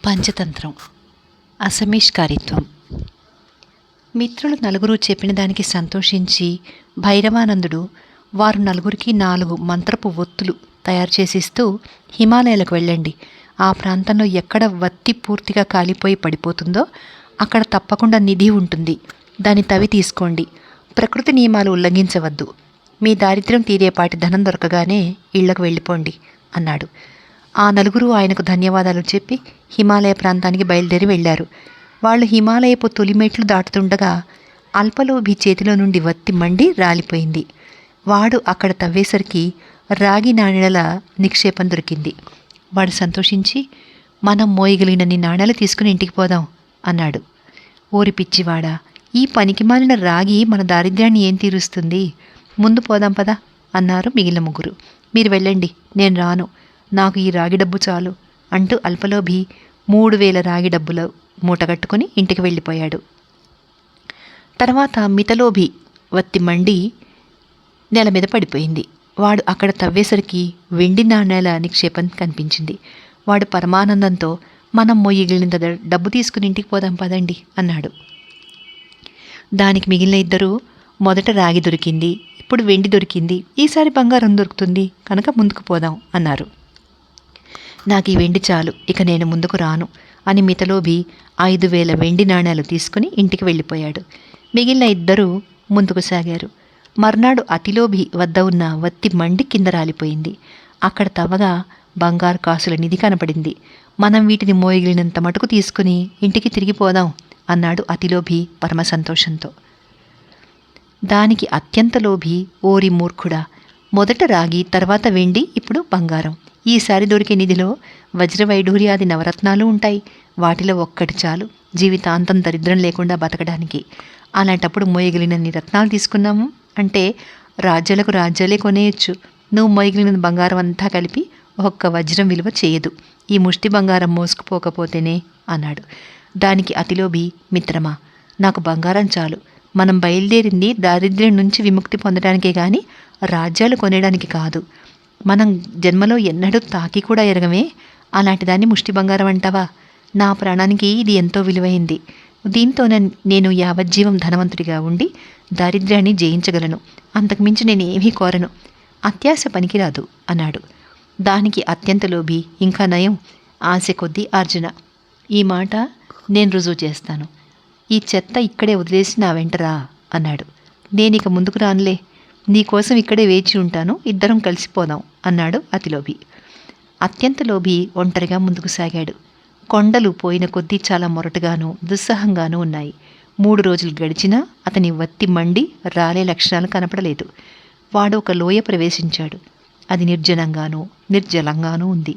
పంచతంత్రం అసమీష్కారిత్వం. మిత్రులు నలుగురు చెప్పిన దానికి సంతోషించి భైరవానందుడు వారు నలుగురికి 4 మంత్రపు ఒత్తులు తయారు చేసిస్తూ, హిమాలయాలకు వెళ్ళండి, ఆ ప్రాంతంలో ఎక్కడ వత్తి పూర్తిగా కాలిపోయి పడిపోతుందో అక్కడ తప్పకుండా నిధి ఉంటుంది, దాన్ని తవి తీసుకోండి, ప్రకృతి నియమాలు ఉల్లంఘించవద్దు, మీ దారిద్ర్యం తీరేపాటి ధనం దొరకగానే ఇళ్లకు వెళ్ళిపోండి అన్నాడు. ఆ నలుగురు ఆయనకు ధన్యవాదాలు చెప్పి హిమాలయ ప్రాంతానికి బయలుదేరి వెళ్ళారు. వాళ్ళు హిమాలయపు తొలిమెట్లు దాటుతుండగా అల్పలోభి చేతిలో నుండి వత్తి మండి రాలిపోయింది. వాడు అక్కడ తవ్వేసరికి రాగి నాణెల నిక్షేపం దొరికింది. వాడు సంతోషించి, మనం మోయగలిగినన్ని నాణెలు తీసుకుని ఇంటికి పోదాం అన్నాడు. ఓరి పిచ్చివాడా, ఈ పనికిమాలిన రాగి మన దారిద్ర్యాన్ని ఏం తీరుస్తుంది, ముందు పోదాం పదా అన్నారు మిగిలిన ముగ్గురు. మీరు వెళ్ళండి, నేను రాను, నాకు ఈ రాగి డబ్బు చాలు అంటూ అల్పలోభి 3000 రాగి డబ్బులు మూటగట్టుకుని ఇంటికి వెళ్ళిపోయాడు. తర్వాత మితలోభి వత్తి మండి నేల మీద పడిపోయింది. వాడు అక్కడ తవ్వేసరికి వెండి నాణేల నిక్షేపం కనిపించింది. వాడు పరమానందంతో, మనం మొయ్యగిలినంత డబ్బు తీసుకుని ఇంటికి పోదాం పదండి అన్నాడు. దానికి మిగిలిన ఇద్దరు, మొదట రాగి దొరికింది, ఇప్పుడు వెండి దొరికింది, ఈసారి బంగారం దొరుకుతుంది కనుక ముందుకు పోదాం అన్నారు. నాకు ఈ వెండి చాలు, ఇక నేను ముందుకు రాను అని మితలోభి 5000 వెండి నాణేలు తీసుకుని ఇంటికి వెళ్ళిపోయాడు. మిగిలిన ఇద్దరూ ముందుకు సాగారు. మర్నాడు అతిలోభి వద్ద ఉన్న వత్తి మండి కింద రాలిపోయింది. అక్కడ తవ్వగా బంగారు కాసుల నిధి కనపడింది. మనం వీటిని మోయగిలినంత మటుకు తీసుకుని ఇంటికి తిరిగిపోదాం అన్నాడు అతిలోభి పరమ సంతోషంతో. దానికి అత్యంత లోభి, ఓరి మూర్ఖుడా, మొదట రాగి, తర్వాత వెండి, ఇప్పుడు బంగారం, ఈసారి దొరికే నిధిలో వజ్రవైఢూర్యాది నవరత్నాలు ఉంటాయి, వాటిలో ఒక్కటి చాలు జీవితాంతం దరిద్రం లేకుండా బతకడానికి. అలాంటప్పుడు మోయగలిగినన్ని రత్నాలు తీసుకున్నాము అంటే రాజ్యాలకు రాజ్యాలే కొనేయచ్చు. నువ్వు మోయగలిగిన బంగారం అంతా కలిపి ఒక్క వజ్రం విలువ చేయదు, ఈ ముష్టి బంగారం మోసుకుపోకపోతేనే అన్నాడు. దానికి అతిలోభి, మిత్రమా, నాకు బంగారం చాలు, మనం బయలుదేరింది దారిద్ర్యం నుంచి విముక్తి పొందడానికే గాని రాజ్యాలు కొనేయడానికి కాదు. మనం జన్మలో ఎన్నడూ తాకి కూడా ఎరగమే, అలాంటి దాన్ని ముష్టి బంగారం అంటావా? నా ప్రాణానికి ఇది ఎంతో విలువైంది. దీంతో నేను యావజ్జీవం ధనవంతుడిగా ఉండి దారిద్ర్యాన్ని జయించగలను, అంతకుమించి నేనేమీ కోరను, అత్యాశ పనికిరాదు అన్నాడు. దానికి అత్యంత లోభి, ఇంకా నయం, ఆశ కొద్దీ అర్జున, ఈ మాట నేను రుజువు చేస్తాను, ఈ చెత్త ఇక్కడే వదిలేసి నా వెంటరా అన్నాడు. నేనిక ముందుకు రానులే, నీకోసం ఇక్కడే వేచి ఉంటాను, ఇద్దరం కలిసిపోదాం అన్నాడు అతిలోభి. అత్యంత లోభి ఒంటరిగా ముందుకు సాగాడు. కొండలు పోయిన కొద్దీ చాలా మొరటుగాను దుస్సహంగానూ ఉన్నాయి. 3 రోజులు గడిచినా అతని వత్తి మండి రాలే లక్షణాలు కనపడలేదు. వాడు ఒక లోయ ప్రవేశించాడు. అది నిర్జనంగానూ నిర్జలంగానూ ఉంది.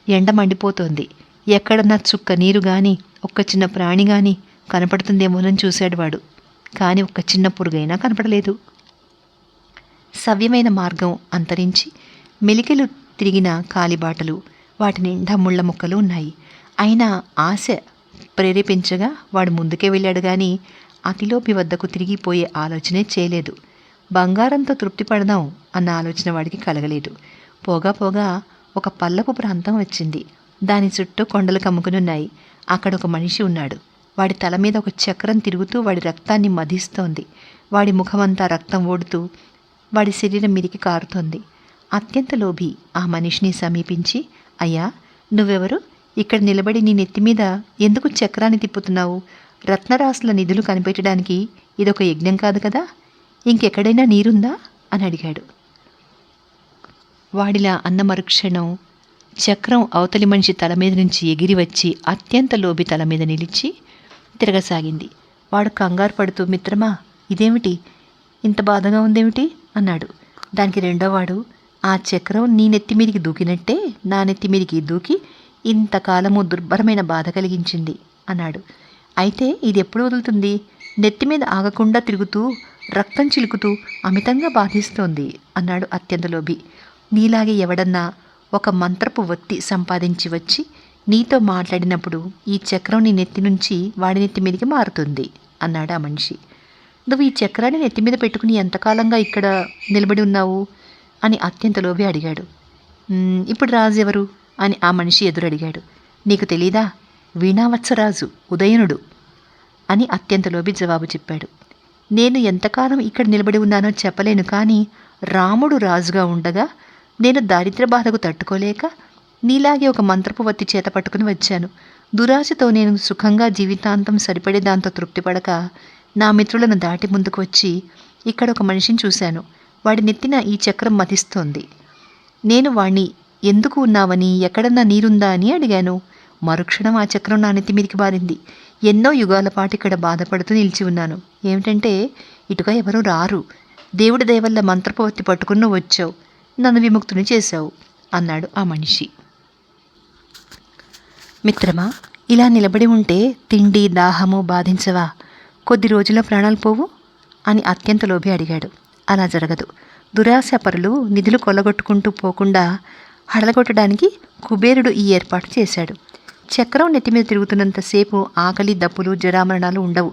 ఎండ మండిపోతోంది. ఎక్కడన్నా చుక్క నీరు గాని, ఒక్క చిన్న ప్రాణి గాని కనపడుతుందేమోనని చూశాడు వాడు. కానీ ఒక్క చిన్న పురుగైనా కనపడలేదు. సవ్యమైన మార్గం అంతరించి మెలికలు తిరిగిన కాలిబాటలు, వాటి నిండా ముళ్ళ మొక్కలు ఉన్నాయి. అయినా ఆశ ప్రేరేపించగా వాడు ముందుకే వెళ్ళాడు గాని అతిలోభి వద్దకు తిరిగిపోయే ఆలోచనే చేయలేదు. బంగారంతో తృప్తి పడదాం అన్న ఆలోచన వాడికి కలగలేదు. పోగా పోగా ఒక పల్లపు ప్రాంతం వచ్చింది. దాని చుట్టూ కొండలు కమ్ముకునున్నాయి. అక్కడ ఒక మనిషి ఉన్నాడు. వాడి తల మీద ఒక చక్రం తిరుగుతూ వాడి రక్తాన్ని మధిస్తోంది. వాడి ముఖమంతా రక్తం ఓడుతూ వాడి శరీరం మీదికి కారుతోంది. అత్యంత లోభి ఆ మనిషిని సమీపించి, అయ్యా, నువ్వెవరు? ఇక్కడ నిలబడి నీ నెత్తి మీద ఎందుకు చక్రాన్ని తిప్పుతున్నావు? రత్నరాసుల నిధులు కనిపెట్టడానికి ఇదొక యజ్ఞం కాదు కదా, ఇంకెక్కడైనా నీరుందా అని అడిగాడు. వాడిలా అన్న మరుక్షణం చక్రం అవతలి మనిషి తల మీద నుంచి ఎగిరి వచ్చి అత్యంత లోభి తల మీద నిలిచి తిరగసాగింది. వాడు కంగారు పడుతూ, మిత్రమా, ఇదేమిటి, ఇంత బాధగా ఉందేమిటి అన్నాడు. దానికి రెండోవాడు, ఆ చక్రం నీ నెత్తి మీదికి దూకినట్టే నా నెత్తి మీదికి దూకి ఇంతకాలము దుర్భరమైన బాధ కలిగించింది అన్నాడు. అయితే ఇది ఎప్పుడు వదులుతుంది? నెత్తి మీద ఆగకుండా తిరుగుతూ రక్తం చిలుకుతూ అమితంగా బాధిస్తోంది అన్నాడు అత్యంత లోభి. నీలాగే ఎవడన్నా ఒక మంత్రపు వత్తి సంపాదించి వచ్చి నీతో మాట్లాడినప్పుడు ఈ చక్రం నీ నెత్తి నుంచి వాడి నెత్తి మీదికి మారుతుంది అన్నాడు ఆ మనిషి. నువ్వు ఈ చక్రాన్ని నెత్తి మీద పెట్టుకుని ఎంతకాలంగా ఇక్కడ నిలబడి ఉన్నావు అని అత్యంత లోభి అడిగాడు. ఇప్పుడు రాజు ఎవరు అని ఆ మనిషి ఎదురడిగాడు. నీకు తెలీదా? వీణావత్సరాజు ఉదయనుడు అని అత్యంత లోభి జవాబు చెప్పాడు. నేను ఎంతకాలం ఇక్కడ నిలబడి ఉన్నానో చెప్పలేను, కానీ రాముడు రాజుగా ఉండగా నేను దారిద్ర్య బాధకు తట్టుకోలేక నీలాగే ఒక మంత్రపు వత్తి చేత పట్టుకుని వచ్చాను. దురాశతో నేను సుఖంగా జీవితాంతం సరిపడే దాంతో తృప్తిపడక నా మిత్రులను దాటి ముందుకు వచ్చి ఇక్కడ ఒక మనిషిని చూశాను. వాడి నెత్తిన ఈ చక్రం మతిస్తోంది. నేను వాణ్ణి ఎందుకు ఉన్నావని, ఎక్కడన్నా నీరుందా అని అడిగాను. మరుక్షణం ఆ చక్రం నా నెత్తి మీదికి బారింది. ఎన్నో యుగాల పాటు ఇక్కడ బాధపడుతూ నిలిచి ఉన్నాను. ఏమిటంటే ఇటుగా ఎవరూ రారు. దేవుడి దయవల్ల మంత్రపవత్తి పట్టుకుని వచ్చావు, నన్ను విముక్తుని చేశావు అన్నాడు ఆ మనిషి. మిత్రమా, ఇలా నిలబడి ఉంటే తిండి దాహము బాధించవా? కొద్ది రోజుల ప్రాణాలు పోవు అని అత్యంత లోభి అడిగాడు. అలా జరగదు. దురాశపరులు నిధులు కొల్లగొట్టుకుంటూ పోకుండా హడలగొట్టడానికి కుబేరుడు ఈ ఏర్పాటు చేశాడు. చక్రం నెత్తి మీద తిరుగుతున్నంతసేపు ఆకలి, దప్పులు, జరామరణాలు ఉండవు,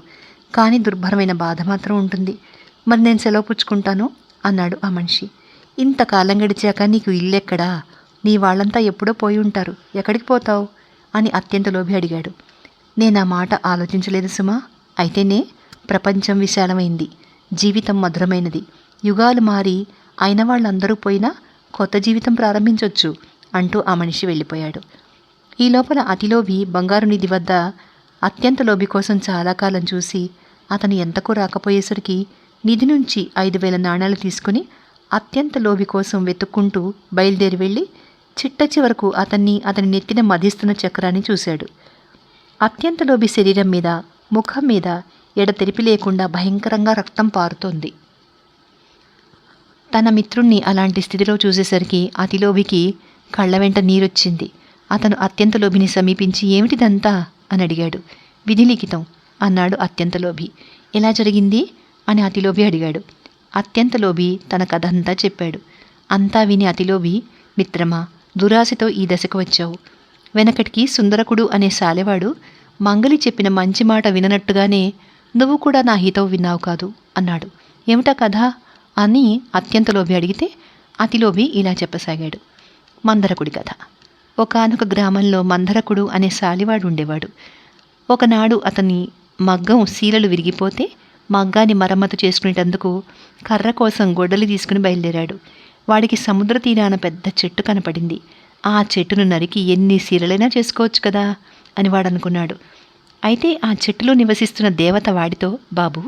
కానీ దుర్భరమైన బాధ మాత్రం ఉంటుంది. మరి నేను సెలవు పుచ్చుకుంటాను అన్నాడు ఆ మనిషి. ఇంతకాలం గడిచాక నీకు ఇల్లెక్కడా? నీ వాళ్ళంతా ఎప్పుడో పోయి ఉంటారు, ఎక్కడికి పోతావు అని అత్యంత లోభి అడిగాడు. నేను ఆ మాట ఆలోచించలేదు సుమా. అయితేనే ప్రపంచం విశాలమైంది, జీవితం మధురమైనది. యుగాలు మారి అయిన వాళ్ళందరూ పోయినా కొత్త జీవితం ప్రారంభించవచ్చు అంటూ ఆ మనిషి వెళ్ళిపోయాడు. ఈ లోపల అతిలోభి బంగారు నిధి వద్ద అత్యంత లోభి కోసం చాలా కాలం చూసి అతను ఎంతకు రాకపోయేసరికి నిధి నుంచి 5,000 నాణాలు తీసుకుని అత్యంత లోభి కోసం వెతుక్కుంటూ బయలుదేరి వెళ్ళి చిట్ట చివరకు అతని నెత్తిన మధిస్తున్న చక్రాన్ని చూశాడు. అత్యంత లోభి శరీరం మీద, ముఖం మీద ఎడతెరిపి లేకుండా భయంకరంగా రక్తం పారుతోంది. తన మిత్రుణ్ణి అలాంటి స్థితిలో చూసేసరికి అతిలోభికి కళ్ళ వెంట నీరొచ్చింది. అతను అత్యంత లోభిని సమీపించి ఏమిటిదంతా అని అడిగాడు. విధిలిఖితం అన్నాడు అత్యంత లోభి. ఎలా జరిగింది అని అతిలోభి అడిగాడు. అత్యంత లోభి తన కథ అంతా చెప్పాడు. అంతా విని అతిలోభి, మిత్రమా, దురాశతో ఈ దశకు వచ్చావు. వెనకటికి సుందరకుడు అనే సాలెవాడు మంగలి చెప్పిన మంచి మాట విననట్టుగానే నువ్వు కూడా నా హితవు విన్నావు కాదు అన్నాడు. ఏమిటా కథ అని అత్యంత లోభి అడిగితే అతిలోభి ఇలా చెప్పసాగాడు. మందరకుడి కథ. ఒకానొక గ్రామంలో మందరకుడు అనే సాలివాడు ఉండేవాడు. ఒకనాడు అతని మగ్గం శీలలు విరిగిపోతే మగ్గాన్ని మరమ్మతు చేసుకునేటందుకు కర్ర కోసం గొడ్డలి తీసుకుని బయలుదేరాడు. వాడికి సముద్ర తీరాన పెద్ద చెట్టు కనపడింది. ఆ చెట్టును నరికి ఎన్ని శీలలైనా చేసుకోవచ్చు కదా అని వాడు అనుకున్నాడు. అయితే ఆ చెట్టులో నివసిస్తున్న దేవత వాడితో, బాబు,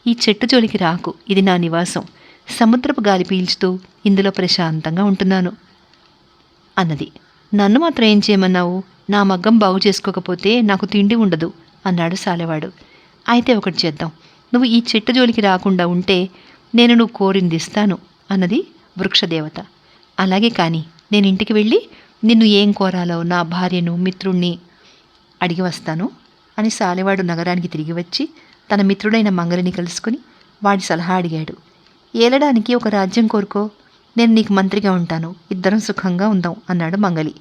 ఈ చెట్టు జోలికి రాకు, ఇది నా నివాసం. సముద్రపు గాలి పీల్చుతూ ఇందులో ప్రశాంతంగా ఉంటున్నాను అన్నది. నన్ను మాత్రం ఏం చేయమన్నావు? నా మగ్గం బాగు చేసుకోకపోతే నాకు తిండి ఉండదు అన్నాడు సాలెవాడు. అయితే ఒకటి చేద్దాం, నువ్వు ఈ చెట్టు జోలికి రాకుండా ఉంటే నేను నువ్వు కోరింది ఇస్తాను అన్నది వృక్షదేవత. అలాగే కానీ నేను ఇంటికి వెళ్ళి నిన్ను ఏం కోరాలో నా భార్యను, మిత్రుణ్ణి అడిగి వస్తాను అని సాలెవాడు నగరానికి తిరిగి వచ్చి తన మిత్రుడైన మంగలిని కలుసుకుని వాడి సలహా అడిగాడు. ఏలడానికి ఒక రాజ్యం కోరుకో, నేను నీకు మంత్రిగా ఉంటాను, ఇద్దరం సుఖంగా ఉందాం అన్నాడు మంగలి.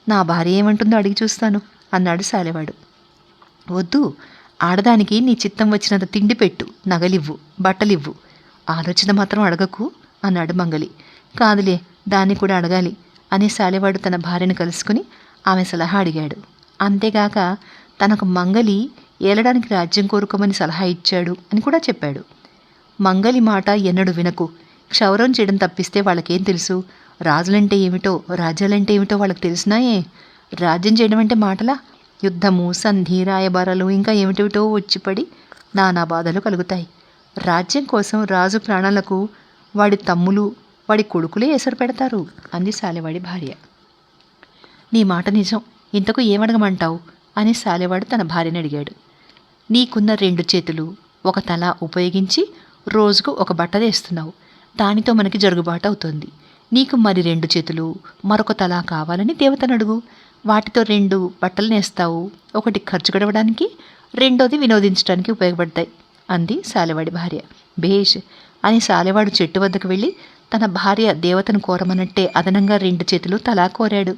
నా భార్య ఏమంటుందో అడిగి చూస్తాను అన్నాడు సాలెవాడు. వద్దు, ఆడదానికి నీ చిత్తం వచ్చినంత తిండి పెట్టు, నగలివ్వు, బట్టలివ్వు, ఆలోచన మాత్రం అడగకు అన్నాడు మంగలి. కాదులే, దాన్ని కూడా అడగాలి అని సాలెవాడు తన భార్యను కలుసుకుని ఆమె సలహా అడిగాడు. అంతేగాక తనకు మంగలి ఏలడానికి రాజ్యం కోరుకోమని సలహా ఇచ్చాడు అని కూడా చెప్పాడు. మంగలి మాట ఎన్నడూ వినకు, క్షౌరం చేయడం తప్పిస్తే వాళ్ళకేం తెలుసు? రాజులంటే ఏమిటో, రాజ్యాలంటే ఏమిటో వాళ్ళకి తెలిసినాయే. రాజ్యం చేయడం అంటే మాటలా? యుద్ధము, సంధి, రాయబారాలు, ఇంకా ఏమిటేమిటో వచ్చిపడి నానా బాధలు కలుగుతాయి. రాజ్యం కోసం రాజు ప్రాణాలకు వాడి తమ్ములు, వాడి కొడుకులే ఎసరు పెడతారు అంది సాలెవాడి భార్య. నీ మాట నిజం, ఇంతకు ఏమడగమంటావు అని సాలెవాడు తన భార్యని అడిగాడు. నీకున్న 2 చేతులు, ఒక తల ఉపయోగించి రోజుకు ఒక బట్ట వేస్తున్నావు. దానితో మనకి జరుగుబాటు అవుతుంది. నీకు మరి 2 చేతులు, మరొక తల కావాలని దేవతను అడుగు. వాటితో 2 బట్టలు నేస్తావు. ఒకటి ఖర్చు గడవడానికి, రెండోది వినోదించడానికి ఉపయోగపడతాయి అంది సాలెవాడి భార్య. భేష్ అని సాలెవాడు చెట్టు వద్దకు వెళ్ళి తన భార్య దేవతను కోరమన్నట్టే అదనంగా 2 చేతులు తలా కోరాడు.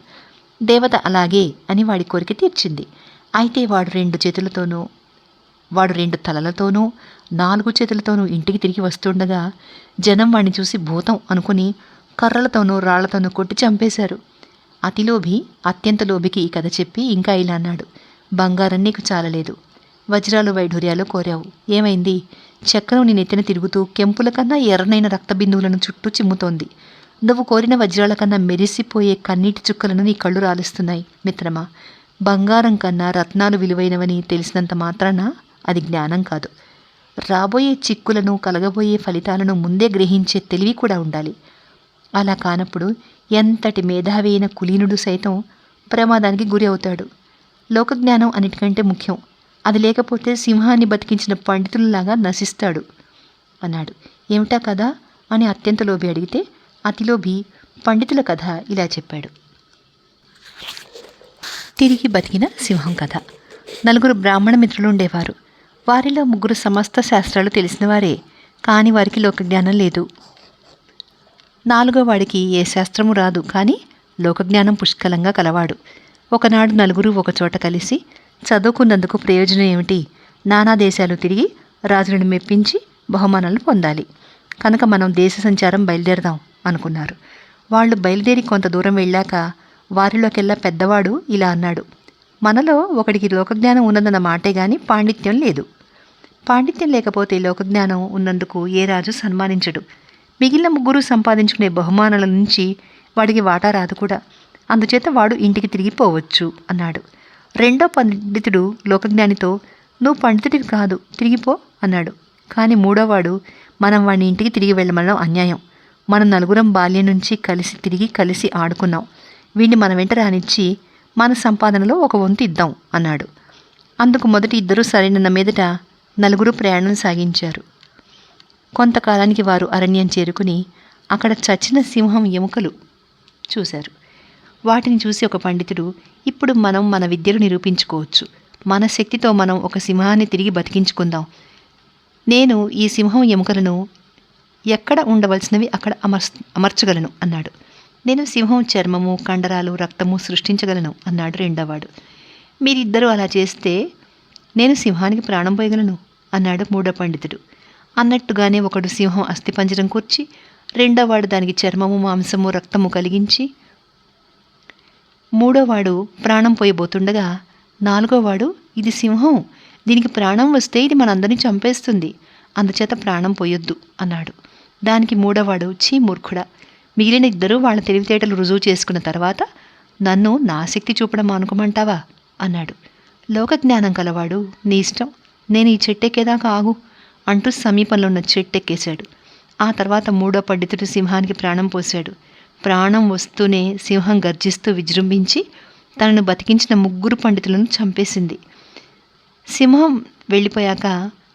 దేవత అలాగే అని వాడి కోరిక తీర్చింది. అయితే వాడు 2 చేతులతోనూ, వాడు 2 తలలతోనూ, 4 చేతులతోనూ ఇంటికి తిరిగి వస్తుండగా జనం వాడిని చూసి భూతం అనుకుని కర్రలతోనూ రాళ్లతోనూ కొట్టి చంపేశారు. అతిలోభి అత్యంత లోభికి ఈ కథ చెప్పి ఇంకా ఇలా అన్నాడు. బంగారం నీకు చాలలేదు, వజ్రాలు వైఢూర్యాలు కోరావు. ఏమైంది? చక్రం నీ నెత్తిన తిరుగుతూ కెంపుల కన్నా ఎర్రనైన రక్తబిందువులను చుట్టూ చిమ్ముతోంది. నువ్వు కోరిన వజ్రాల కన్నా మెరిసిపోయే కన్నీటి చుక్కలను నీ కళ్ళు రాలుస్తున్నాయి. మిత్రమా, బంగారం కన్నా రత్నాలు విలువైనవని తెలిసినంత మాత్రాన అది జ్ఞానం కాదు. రాబోయే చిక్కులను, కలగబోయే ఫలితాలను ముందే గ్రహించే తెలివి కూడా ఉండాలి. అలా కానప్పుడు ఎంతటి మేధావి అయిన కులీనుడు సైతం ప్రమాదానికి గురి అవుతాడు. లోకజ్ఞానం అన్నిటికంటే ముఖ్యం. అది లేకపోతే సింహాన్ని బతికించిన పండితులలాగా నశిస్తాడు అన్నాడు. ఏమిటా కథ అని అత్యంత లోభి అడిగితే అతిలోభి పండితుల కథ ఇలా చెప్పాడు. తిరిగి బతికిన సింహం కథ. 4 బ్రాహ్మణ మిత్రులు ఉండేవారు. వారిలో 3 సమస్త శాస్త్రాలు తెలిసినవారే, కానీ వారికి లోకజ్ఞానం లేదు. 4వ వాడికి ఏ శాస్త్రము రాదు, కానీ లోకజ్ఞానం పుష్కలంగా కలవాడు. ఒకనాడు 4 ఒకచోట కలిసి చదువుకున్నందుకు ప్రయోజనం ఏమిటి? నానా దేశాలు తిరిగి రాజులను మెప్పించి బహుమానాలు పొందాలి. కనుక మనం దేశ సంచారం బయలుదేరదాం అనుకున్నారు. వాళ్ళు బయలుదేరి కొంత దూరం వెళ్ళాక వారిలోకెల్లా పెద్దవాడు ఇలా అన్నాడు. మనలో ఒకడికి లోకజ్ఞానం ఉన్నదన్న మాటే గాని పాండిత్యం లేదు. పాండిత్యం లేకపోతే లోకజ్ఞానం ఉన్నందుకు ఏ రాజు సన్మానించడు. మిగిలిన 3 సంపాదించుకునే బహుమానాల నుంచి వాడికి వాటా రాదు కూడా. అందుచేత వాడు ఇంటికి తిరిగిపోవచ్చు అన్నాడు. రెండో పండితుడు లోకజ్ఞానితో, నువ్వు పండితుడివి కాదు, తిరిగిపో అన్నాడు. కానీ మూడోవాడు, మనం వాడిని ఇంటికి తిరిగి వెళ్ళమనడం అన్యాయం. మనం 4 బాల్యం నుంచి కలిసి ఆడుకున్నాం. వీడిని మన వెంట రానిచ్చి మన సంపాదనలో ఒక వంతు ఇద్దాం అన్నాడు. అందుకు మొదటి 2 సరైన మీదట 4 ప్రయాణం సాగించారు. కొంతకాలానికి వారు అరణ్యం చేరుకుని అక్కడ చచ్చిన సింహం ఎముకలు చూశారు. వాటిని చూసి ఒక పండితుడు, ఇప్పుడు మనం మన విద్యలు నిరూపించుకోవచ్చు. మన శక్తితో మనం ఒక సింహాన్ని తిరిగి బతికించుకుందాం. నేను ఈ సింహం ఎముకలను ఎక్కడ ఉండవలసినవి అక్కడ అమర్చగలను అన్నాడు. నేను సింహం చర్మము, కండరాలు, రక్తము సృష్టించగలను అన్నాడు రెండోవాడు. మీరిద్దరూ అలా చేస్తే నేను సింహానికి ప్రాణం పోయగలను అన్నాడు మూడో పండితుడు. అన్నట్టుగానే ఒకడు సింహం అస్థిపంజరం కూర్చి, రెండోవాడు దానికి చర్మము, మాంసము, రక్తము కలిగించి, మూడోవాడు ప్రాణం పోయబోతుండగా 4వవాడు, ఇది సింహం, దీనికి ప్రాణం వస్తే ఇది మనందరినీ చంపేస్తుంది, అందుచేత ప్రాణం పోయొద్దు అన్నాడు. దానికి మూడోవాడు, ఛీ మూర్ఖుడా, మిగిలిన 2 వాళ్ళ తెలివితేటలు రుజువు చేసుకున్న తర్వాత నన్ను నా శక్తి చూపడం అనుకోమంటావా అన్నాడు. లోకజ్ఞానం కలవాడు, నీ ఇష్టం, నేను ఈ చెట్టెక్కేదాకా ఆగు అంటూ సమీపంలో ఉన్న చెట్టెక్కేశాడు. ఆ తర్వాత మూడో పండితుడు సింహానికి ప్రాణం పోశాడు. ప్రాణం వస్తూనే సింహం గర్జిస్తూ విజృంభించి తనను బతికించిన 3 పండితులను చంపేసింది. సింహం వెళ్ళిపోయాక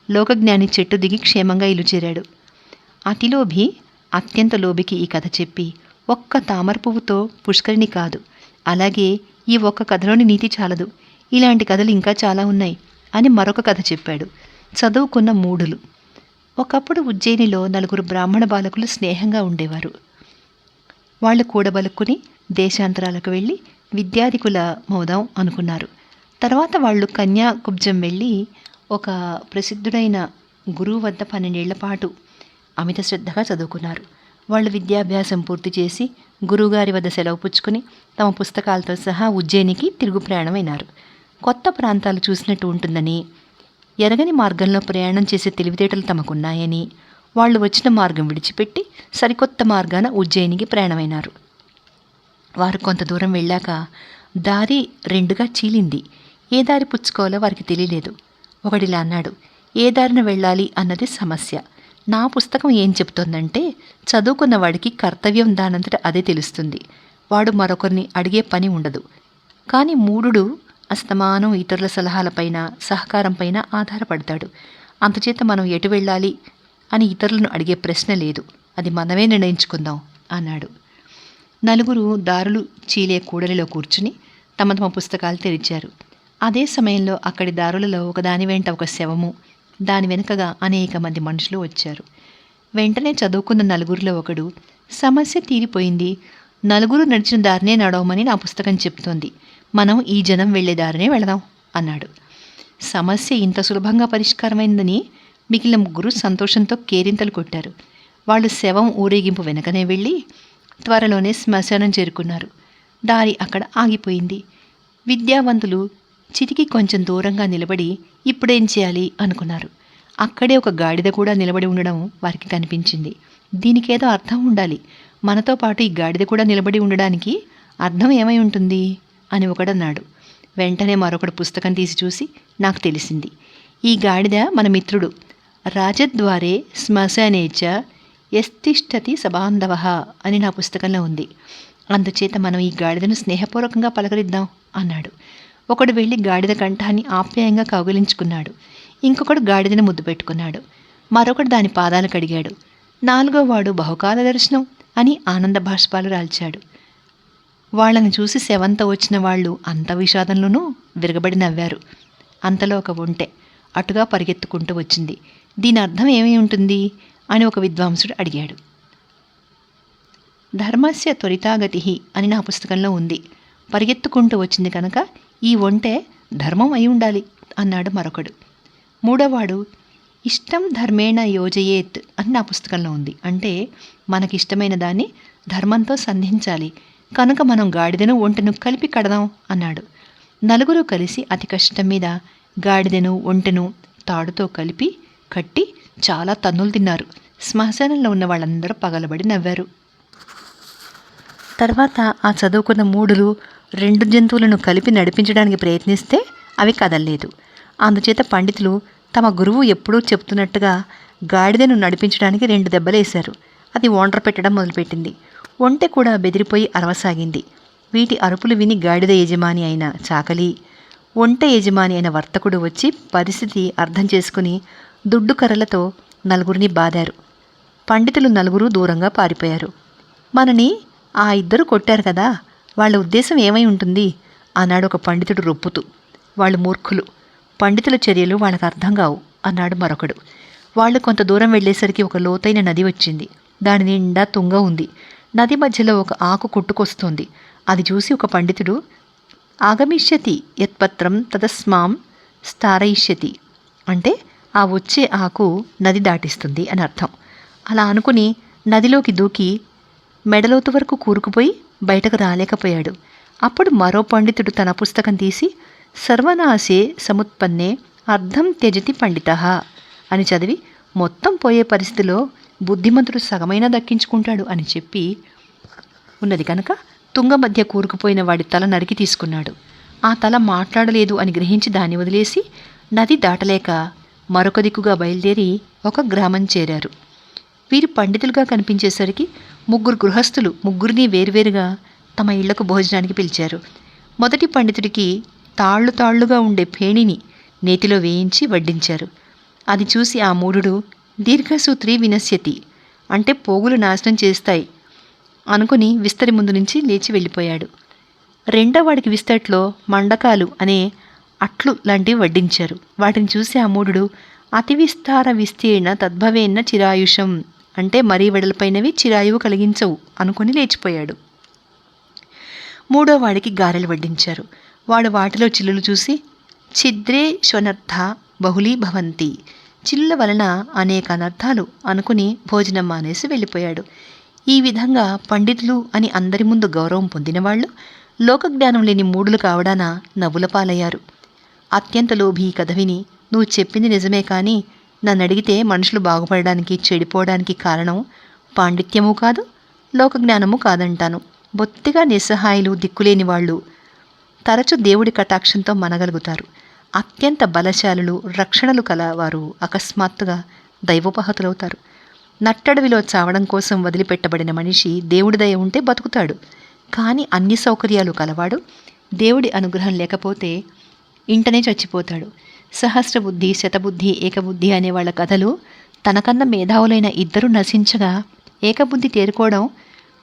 లోకజ్ఞాని చెట్టు దిగి క్షేమంగా ఇల్లు చేరాడు. అతిలోభి అత్యంత లోభికి ఈ కథ చెప్పి, ఒక్క తామర పువ్వుతో పుష్కరిణి కాదు, అలాగే ఈ ఒక్క కథలోని నీతి చాలదు, ఇలాంటి కథలు ఇంకా చాలా ఉన్నాయి అని మరొక కథ చెప్పాడు. చదువుకున్న మూఢులు. ఒకప్పుడు ఉజ్జయినిలో 4 బ్రాహ్మణ బాలకులు స్నేహంగా ఉండేవారు. వాళ్ళు కూడబలుక్కుని దేశాంతరాలకు వెళ్ళి విద్యాధికుల మౌదాం అనుకున్నారు. తర్వాత వాళ్ళు కన్యాకుబ్జం వెళ్ళి ఒక ప్రసిద్ధుడైన గురువు వద్ద 12 ఏళ్ల పాటు అమిత శ్రద్ధగా చదువుకున్నారు. వాళ్ళు విద్యాభ్యాసం పూర్తి చేసి గురువుగారి వద్ద సెలవు పుచ్చుకుని తమ పుస్తకాలతో సహా ఉజ్జయినికి తిరుగు ప్రయాణమైనారు. కొత్త ప్రాంతాలు చూసినట్టు ఉంటుందని, ఎరగని మార్గంలో ప్రయాణం చేసే తెలివితేటలు తమకున్నాయని వాళ్ళు వచ్చిన మార్గం విడిచిపెట్టి సరికొత్త మార్గాన ఉజ్జయినికి ప్రయాణమైనారు. వారు కొంత దూరం వెళ్ళాక దారి 2గా చీలింది. ఏ దారి పుచ్చుకోవాలో వారికి తెలియలేదు. ఒకడిలా అన్నాడు, ఏ దారిన వెళ్ళాలి అన్నది సమస్య. నా పుస్తకం ఏం చెప్తోందంటే, చదువుకున్న వాడికి కర్తవ్యం దానంతట అదే తెలుస్తుంది, వాడు మరొకరిని అడిగే పని ఉండదు. కానీ మూఢుడు అస్తమానం ఇతరుల సలహాలపైన, సహకారంపైన ఆధారపడతాడు. అందుచేత మనం ఎటు వెళ్ళాలి అని ఇతరులను అడిగే ప్రశ్న లేదు, అది మనమే నిర్ణయించుకుందాం అన్నాడు. 4 దారులు చీలే కూడలిలో కూర్చుని తమ తమ పుస్తకాలు తెరిచారు. అదే సమయంలో అక్కడి దారులలో ఒకదాని వెంట ఒక శవము, దాని వెనుకగా అనేక మంది మనుషులు వచ్చారు. వెంటనే చదువుకున్న 4లో ఒకడు, సమస్య తీరిపోయింది, 4 నడిచిన దారినే నడవమని నా పుస్తకం చెప్తోంది, మనం ఈ జనం వెళ్లే దారినే వెళదాం అన్నాడు. సమస్య ఇంత సులభంగా పరిష్కారమైందని మిగిలిన 3 సంతోషంతో కేరింతలు కొట్టారు. వాళ్ళు శవం ఊరేగింపు వెనకనే వెళ్ళి త్వరలోనే శ్మశానం చేరుకున్నారు. దారి అక్కడ ఆగిపోయింది. విద్యావంతులు చితికి కొంచెం దూరంగా నిలబడి ఇప్పుడేం చేయాలి అనుకున్నారు. అక్కడే ఒక గాడిద కూడా నిలబడి ఉండడం వారికి కనిపించింది. దీనికేదో అర్థం ఉండాలి, మనతో పాటు ఈ గాడిద కూడా నిలబడి ఉండడానికి అర్థం ఏమై ఉంటుంది అని ఒకడన్నాడు. వెంటనే మరొకడు పుస్తకం తీసి చూసి, నాకు తెలిసింది, ఈ గాడిద మన మిత్రుడు. రాజద్వారే శ్మశానేచ ఎస్తిష్టతి సబాంధవ అని నా పుస్తకంలో ఉంది. అందుచేత మనం ఈ గాడిదను స్నేహపూర్వకంగా పలకరిద్దాం అన్నాడు. ఒకడు వెళ్ళి గాడిద కంఠాన్ని ఆప్యాయంగా కౌగిలించుకున్నాడు. ఇంకొకడు గాడిదను ముద్దు పెట్టుకున్నాడు. మరొకడు దాని పాదాలు కడిగాడు. నాలుగో వాడు బహుకాల దర్శనం అని ఆనంద బాష్పాలు రాల్చాడు. వాళ్ళని చూసి శవంత వచ్చిన వాళ్ళు అంత విషాదంలోనూ విరగబడి నవ్వారు. అంతలో ఒక ఒంటె అటుగా పరిగెత్తుకుంటూ వచ్చింది. దీని అర్థం ఏమై ఉంటుంది అని ఒక విద్వాంసుడు అడిగాడు. ధర్మస్య త్వరితాగతి అని నా పుస్తకంలో ఉంది. పరిగెత్తుకుంటూ వచ్చింది కనుక ఈ ఒంటె ధర్మం అయి ఉండాలి అన్నాడు మరొకడు. మూడోవాడు ఇష్టం ధర్మేణ యోజయేత్ అని నా పుస్తకంలో ఉంది. అంటే మనకిష్టమైన దాన్ని ధర్మంతో సంధించాలి కనుక మనం గాడిదను ఒంటెను కలిపి కడదాం అన్నాడు. నలుగురు కలిసి అతి కష్టం మీద గాడిదను ఒంటెను తాడుతో కలిపి కట్టి చాలా తన్నులు తిన్నారు. శ్మశానంలో ఉన్న వాళ్ళందరూ పగలబడి నవ్వారు. తర్వాత ఆ చదువుకున్న మూడులు రెండు జంతువులను కలిపి నడిపించడానికి ప్రయత్నిస్తే అవి కదలలేదు. అందుచేత పండితులు తమ గురువు ఎప్పుడూ చెప్తున్నట్టుగా గాడిదను నడిపించడానికి 2 దెబ్బలేశారు. అది ఒండ్ర పెట్టడం మొదలుపెట్టింది. ఒంటె కూడా బెదిరిపోయి అరవసాగింది. వీటి అరుపులు విని గాడిద యజమాని అయిన చాకలి, ఒంటె యజమాని అయిన వర్తకుడు వచ్చి పరిస్థితి అర్థం చేసుకుని దుడ్డు కర్రలతో నలుగురిని బాదారు. పండితులు నలుగురు దూరంగా పారిపోయారు. మనని ఆ 2 కొట్టారు కదా, వాళ్ళ ఉద్దేశం ఏమై ఉంటుంది అన్నాడు ఒక పండితుడు రొప్పుతూ. వాళ్ళు మూర్ఖులు, పండితుల చర్యలు వాళ్ళకి అర్థం కావు అన్నాడు మరొకడు. వాళ్ళు కొంత దూరం వెళ్ళేసరికి ఒక లోతైన నది వచ్చింది. దాని నిండా తుంగ ఉంది. నది మధ్యలో ఒక ఆకు కొట్టుకొస్తోంది. అది చూసి ఒక పండితుడు, ఆగమిష్యతి యత్పత్రం తదస్మాం స్థారయిష్యతి అంటే ఆ వచ్చే ఆకు నది దాటిస్తుంది అని అర్థం. అలా అనుకుని నదిలోకి దూకి మెడలోతు వరకు కూరుకుపోయి బయటకు రాలేకపోయాడు. అప్పుడు మరో పండితుడు తన పుస్తకం తీసి సర్వనాశే సముత్పన్నే అర్థం త్యజతి పండితః అని చదివి, మొత్తం పోయే పరిస్థితిలో బుద్ధిమంతుడు సగమైనా దక్కించుకుంటాడు అని చెప్పి ఉన్నది కనుక తుంగ మధ్య కూరుకుపోయిన వాడి తల నరికి తీసుకున్నాడు. ఆ తల మాట్లాడలేదు అని గ్రహించి దాన్ని వదిలేసి నది దాటలేక మరొక దిక్కుగా బయలుదేరి ఒక గ్రామం చేరారు. వీరు పండితులుగా కనిపించేసరికి 3 గృహస్థులు ముగ్గురిని వేరువేరుగా తమ ఇళ్లకు భోజనానికి పిలిచారు. మొదటి పండితుడికి తాళ్లుగా ఉండే పేణిని నేతిలో వేయించి వడ్డించారు. అది చూసి ఆ మూఢుడు దీర్ఘసూత్రి వినశ్యతి అంటే పోగులు నాశనం చేస్తాయి అనుకుని విస్తరి ముందు నుంచి లేచి వెళ్ళిపోయాడు. రెండో వాడికి విస్తట్లో మండకాలు అనే అట్లు లాంటివి వడ్డించారు. వాటిని చూసి ఆ మూఢుడు అతి విస్తార విస్తీర్ణ తద్భవేన్న చిరాయుషం అంటే మరీ వెడల్పైనవి చిరాయువు కలిగించవు అనుకుని లేచిపోయాడు. మూడో వాడికి గారెలు వడ్డించారు. వాడు వాటిలో చిల్లులు చూసి ఛిద్రే శ్వనర్థ బహుళీ భవంతి చిల్ల వలన అనేక అనర్థాలు అనుకుని భోజనం మానేసి వెళ్ళిపోయాడు. ఈ విధంగా పండితులు అని అందరి ముందు గౌరవం పొందినవాళ్లు లోకజ్ఞానం లేని మూఢులు కావడాన నవ్వుల పాలయ్యారు. అత్యంత లోభి కథ విని, నువ్వు చెప్పింది నిజమే, కానీ నన్ను అడిగితే మనుషులు బాగుపడడానికి చెడిపోవడానికి కారణం పాండిత్యము కాదు, లోకజ్ఞానము కాదంటాను. బొత్తిగా నిస్సహాయులు, దిక్కులేని వాళ్ళు తరచు దేవుడి కటాక్షంతో మనగలుగుతారు. అత్యంత బలశాలులు, రక్షణలు కలవారు అకస్మాత్తుగా దైవోపహతులవుతారు. నట్టడవిలో చావడం కోసం వదిలిపెట్టబడిన మనిషి దేవుడి దయ ఉంటే బతుకుతాడు. కానీ అన్ని సౌకర్యాలు కలవాడు దేవుడి అనుగ్రహం లేకపోతే ఇంటనే చచ్చిపోతాడు. సహస్రబుద్ధి, శతబుద్ధి, ఏకబుద్ధి అనేవాళ్ల కథలు తనకన్నా మేధావులైన 2 నశించగా ఏకబుద్ధి తేరుకోవడం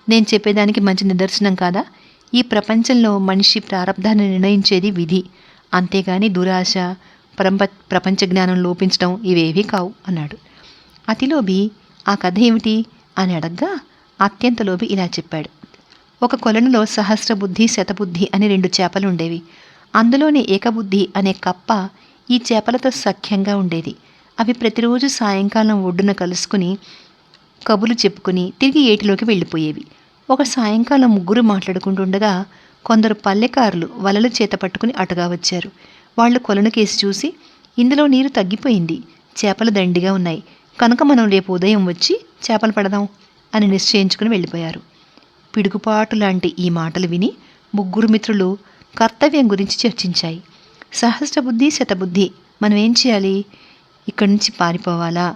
నేను చెప్పేదానికి మంచి నిదర్శనం కాదా? ఈ ప్రపంచంలో మనిషి ప్రారంధాన్ని నిర్ణయించేది విధి, అంతేగాని దురాశ, ప్రపంచ జ్ఞానం లోపించడం ఇవేవీ కావు అన్నాడు. అతిలోభి ఆ కథ ఏమిటి అని అడగ్గా అత్యంత లోభి ఇలా చెప్పాడు. ఒక కొలనులో సహస్రబుద్ధి, శతబుద్ధి అని 2 చేపలు ఉండేవి. అందులోని ఏకబుద్ధి అనే కప్ప ఈ చేపలతో సఖ్యంగా ఉండేది. అవి ప్రతిరోజు సాయంకాలం ఒడ్డున కలుసుకుని కబులు చెప్పుకుని తిరిగి ఏటిలోకి వెళ్ళిపోయేవి. ఒక సాయంకాలం ముగ్గురు మాట్లాడుకుంటుండగా కొందరు పల్లెకారులు వలలు చేత పట్టుకుని అటుగా వచ్చారు. వాళ్ళు కొలను కేసి చూసి, ఇందులో నీరు తగ్గిపోయింది, చేపలు దండిగా ఉన్నాయి, కనుక మనం రేపు ఉదయం వచ్చి చేపలు పడదాం అని నిశ్చయించుకుని వెళ్ళిపోయారు. పిడుగుపాటు లాంటి ఈ మాటలు విని ముగ్గురు మిత్రులు కర్తవ్యం గురించి చర్చించాయి. సహస్రబుద్ధి, శతబుద్ధి, మనం ఏం చేయాలి? ఇక్కడి నుంచి పారిపోవాలా,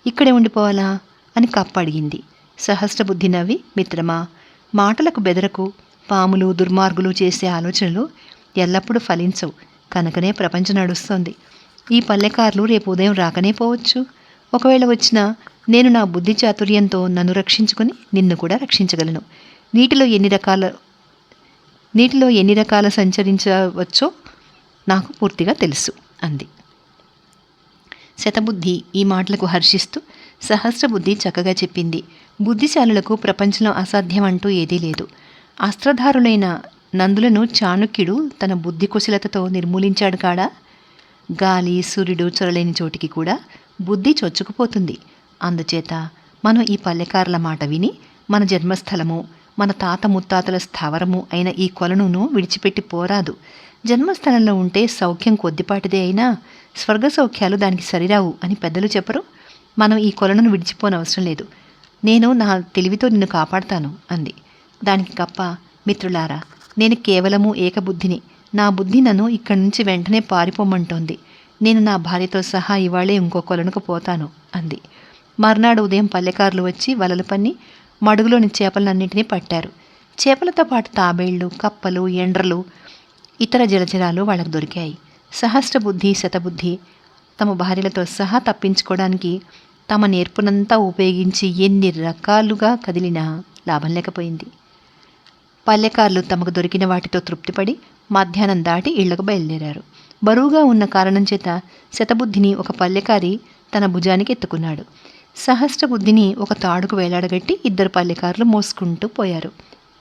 ఇక్కడే ఉండిపోవాలా అని కప్ప అడిగింది. సహస్రబుద్ధి నవ్వి, మిత్రమా, మాటలకు బెదరకు, పాములు దుర్మార్గులు చేసే ఆలోచనలు ఎల్లప్పుడూ ఫలించవు, కనుకనే ప్రపంచం నడుస్తోంది. ఈ పల్లెకారులు రేపు ఉదయం రాకనే పోవచ్చు. ఒకవేళ వచ్చినా నేను నా బుద్ధి చాతుర్యంతో నన్ను రక్షించుకొని నిన్ను కూడా రక్షించగలను. నీటిలో ఎన్ని రకాల సంచరించవచ్చో నాకు పూర్తిగా తెలుసు అంది. శతబుద్ధి ఈ మాటలకు హర్షిస్తూ, సహస్రబుద్ధి చక్కగా చెప్పింది. బుద్ధిశాలులకు ప్రపంచంలో అసాధ్యం అంటూ ఏదీ లేదు. అస్త్రధారులైన నందులను చాణక్యుడు తన బుద్ధి కుశలతతో నిర్మూలించాడు కాడా. గాలి సూర్యుడు చొరలేని చోటికి కూడా బుద్ధి చొచ్చుకుపోతుంది. అందుచేత మనం ఈ పల్లెకారుల మాట విని మన జన్మస్థలము, మన తాత ముత్తాతల స్థావరము అయిన ఈ కొలనును విడిచిపెట్టి పోరాదు. జన్మస్థలంలో ఉంటే సౌఖ్యం కొద్దిపాటిదే అయినా స్వర్గ సౌఖ్యాలు దానికి సరిరావు అని పెద్దలు చెప్పరు. మనం ఈ కొలనును విడిచిపోనవసరం లేదు. నేను నా తెలివితో నిన్ను కాపాడుతాను అంది. దానికి కప్ప, మిత్రులారా, నేను కేవలము ఏకబుద్ధిని. నా బుద్ధి నన్ను ఇక్కడి నుంచి వెంటనే పారిపోమంటోంది. నేను నా భార్యతో సహా ఇవాళే ఇంకో కొలనుకు పోతాను అంది. మర్నాడు ఉదయం పల్లెకారులు వచ్చి వలలు పన్ని మడుగులోని చేపలన్నింటినీ పట్టారు. చేపలతో పాటు తాబేళ్లు, కప్పలు, ఎండ్రలు, ఇతర జలచరాలు వాళ్ళకు దొరికాయి. సహస్రబుద్ధి, శతబుద్ధి తమ భార్యలతో సహా తప్పించుకోవడానికి తమ నేర్పునంతా ఉపయోగించి ఎన్ని రకాలుగా కదిలినా లాభం లేకపోయింది. పల్లెకారులు తమకు దొరికిన వాటితో తృప్తిపడి మధ్యాహ్నం దాటి ఇళ్లకు బయలుదేరారు. బరువుగా ఉన్న కారణం చేత శతబుద్ధిని ఒక పల్లెకారి తన భుజానికి ఎత్తుకున్నాడు. సహస్రబుద్ధిని ఒక తాడుకు వేలాడగట్టి ఇద్దరు పల్లెకారులు మోసుకుంటూ పోయారు.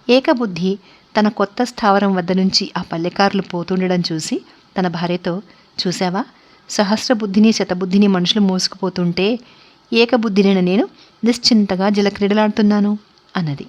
ఏకబుద్ధి తన కొత్త స్థావరం వద్ద నుంచి ఆ పల్లెకారులు పోతుండడం చూసి తన భార్యతో, చూసావా, సహస్రబుద్ధిని శతబుద్ధిని మనుషులు మోసుకుపోతుంటే ఏకబుద్ధినైన నేను నిశ్చింతగా జలక్రీడలాడుతున్నాను అన్నది.